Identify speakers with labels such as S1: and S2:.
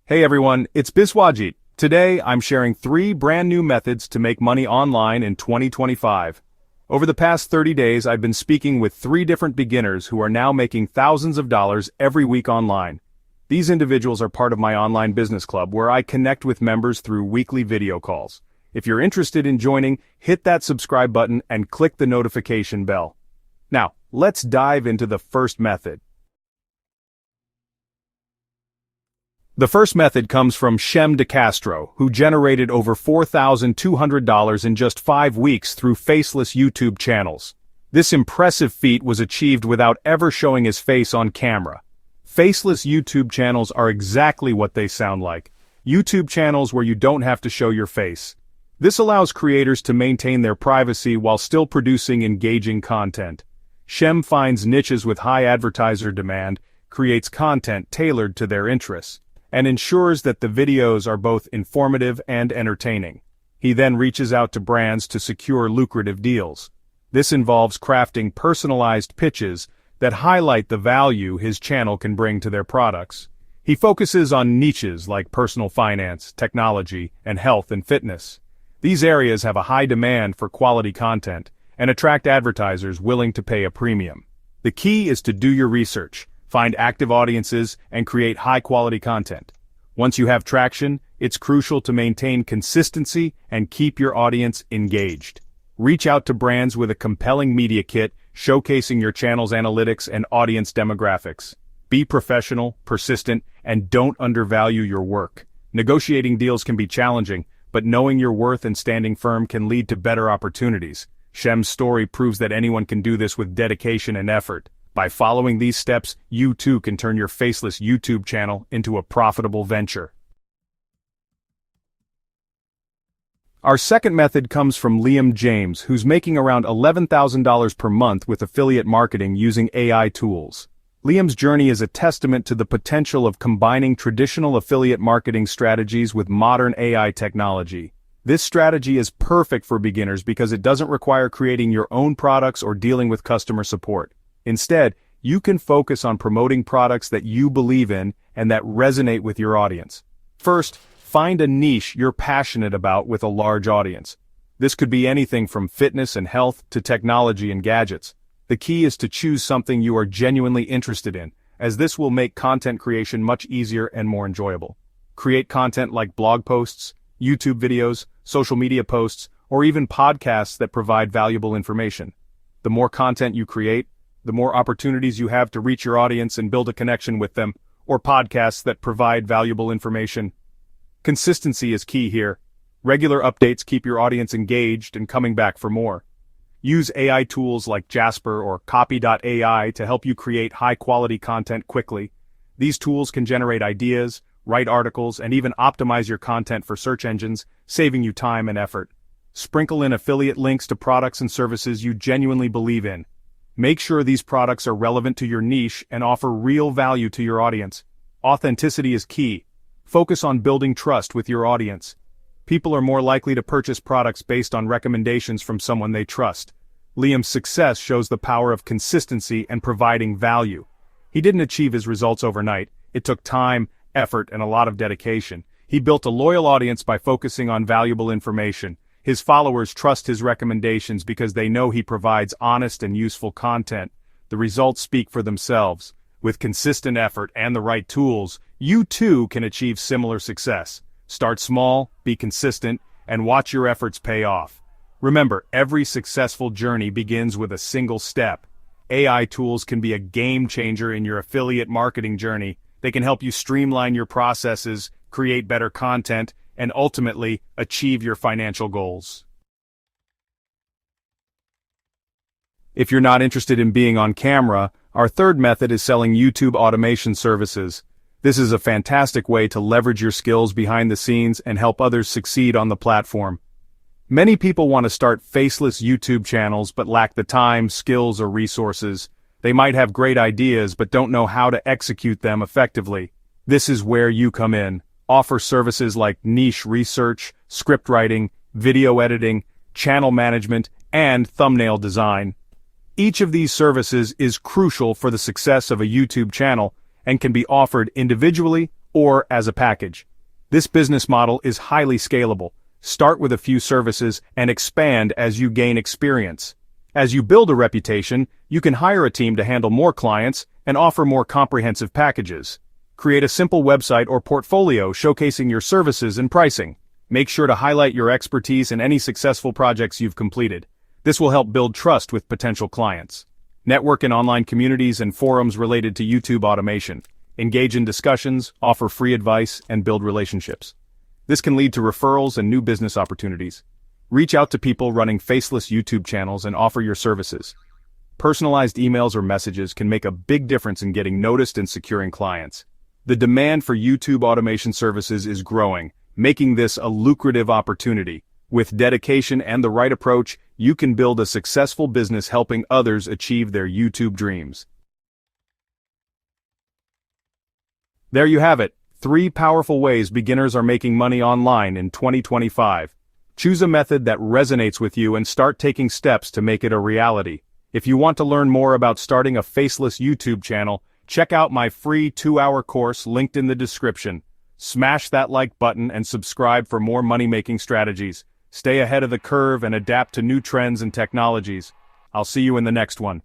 S1: Hey everyone, it's Biswajit. Today, I'm sharing 3 brand new methods to make money online in 2025. Over the past 30 days, I've been speaking with 3 different beginners who are now making thousands of dollars every week online. These individuals are part of my online business club where I connect with members through weekly video calls. If you're interested in joining, hit that subscribe button and click the notification bell. Now, let's dive into the first method. The first method comes from Shem DeCastro, who generated over $4,200 in just 5 weeks through Faceless YouTube channels. This impressive feat was achieved without ever showing his face on camera. Faceless YouTube channels are exactly what they sound like. YouTube channels where you don't have to show your face. This allows creators to maintain their privacy while still producing engaging content. Shem finds niches with high advertiser demand, creates content tailored to their interests, and ensures that the videos are both informative and entertaining. He then reaches out to brands to secure lucrative deals. This involves crafting personalized pitches that highlight the value his channel can bring to their products. He focuses on niches like personal finance, technology, and health and fitness. These areas have a high demand for quality content and attract advertisers willing to pay a premium. The key is to do your research, find active audiences, and create high-quality content. Once you have traction, it's crucial to maintain consistency and keep your audience engaged. Reach out to brands with a compelling media kit, showcasing your channel's analytics and audience demographics. Be professional, persistent, and don't undervalue your work. Negotiating deals can be challenging, but knowing your worth and standing firm can lead to better opportunities. Shem's story proves that anyone can do this with dedication and effort. By following these steps, you too can turn your faceless YouTube channel into a profitable venture. Our second method comes from Liam James, who's making around $11,000 per month with affiliate marketing using AI tools. Liam's journey is a testament to the potential of combining traditional affiliate marketing strategies with modern AI technology. This strategy is perfect for beginners because it doesn't require creating your own products or dealing with customer support. Instead, you can focus on promoting products that you believe in and that resonate with your audience. First, find a niche you're passionate about with a large audience. This could be anything from fitness and health to technology and gadgets. The key is to choose something you are genuinely interested in, as this will make content creation much easier and more enjoyable. Create content like blog posts, YouTube videos, social media posts, or even podcasts that provide valuable information. The more content you create, the more opportunities you have to reach your audience and build a connection with them, or podcasts that provide valuable information. Consistency is key here. Regular updates keep your audience engaged and coming back for more. Use AI tools like Jasper or Copy.ai to help you create high-quality content quickly. These tools can generate ideas, write articles, and even optimize your content for search engines, saving you time and effort. Sprinkle in affiliate links to products and services you genuinely believe in. Make sure these products are relevant to your niche and offer real value to your audience. Authenticity is key. Focus on building trust with your audience. People are more likely to purchase products based on recommendations from someone they trust. Liam's success shows the power of consistency and providing value. He didn't achieve his results overnight. It took time, effort, and a lot of dedication. He built a loyal audience by focusing on valuable information. His followers trust his recommendations because they know he provides honest and useful content. The results speak for themselves. With consistent effort and the right tools, you too can achieve similar success. Start small, be consistent, and watch your efforts pay off. Remember, every successful journey begins with a single step. AI tools can be a game changer in your affiliate marketing journey. They can help you streamline your processes, create better content, and ultimately achieve your financial goals. If you're not interested in being on camera, our third method is selling YouTube automation services. This is a fantastic way to leverage your skills behind the scenes and help others succeed on the platform. Many people want to start faceless YouTube channels but lack the time, skills, or resources. They might have great ideas but don't know how to execute them effectively. This is where you come in. Offer services like niche research, script writing, video editing, channel management, and thumbnail design. Each of these services is crucial for the success of a YouTube channel and can be offered individually or as a package. This business model is highly scalable. Start with a few services and expand as you gain experience. As you build a reputation, you can hire a team to handle more clients and offer more comprehensive packages. Create a simple website or portfolio showcasing your services and pricing. Make sure to highlight your expertise in any successful projects you've completed. This will help build trust with potential clients. Network in online communities and forums related to YouTube automation. Engage in discussions, offer free advice, and build relationships. This can lead to referrals and new business opportunities. Reach out to people running faceless YouTube channels and offer your services. Personalized emails or messages can make a big difference in getting noticed and securing clients. The demand for YouTube automation services is growing, making this a lucrative opportunity. With dedication and the right approach, you can build a successful business helping others achieve their YouTube dreams. There you have it, 3 powerful ways beginners are making money online in 2025. Choose a method that resonates with you and start taking steps to make it a reality. If you want to learn more about starting a faceless YouTube channel, check out my free 2-hour course linked in the description. Smash that like button and subscribe for more money-making strategies. Stay ahead of the curve and adapt to new trends and technologies. I'll see you in the next one.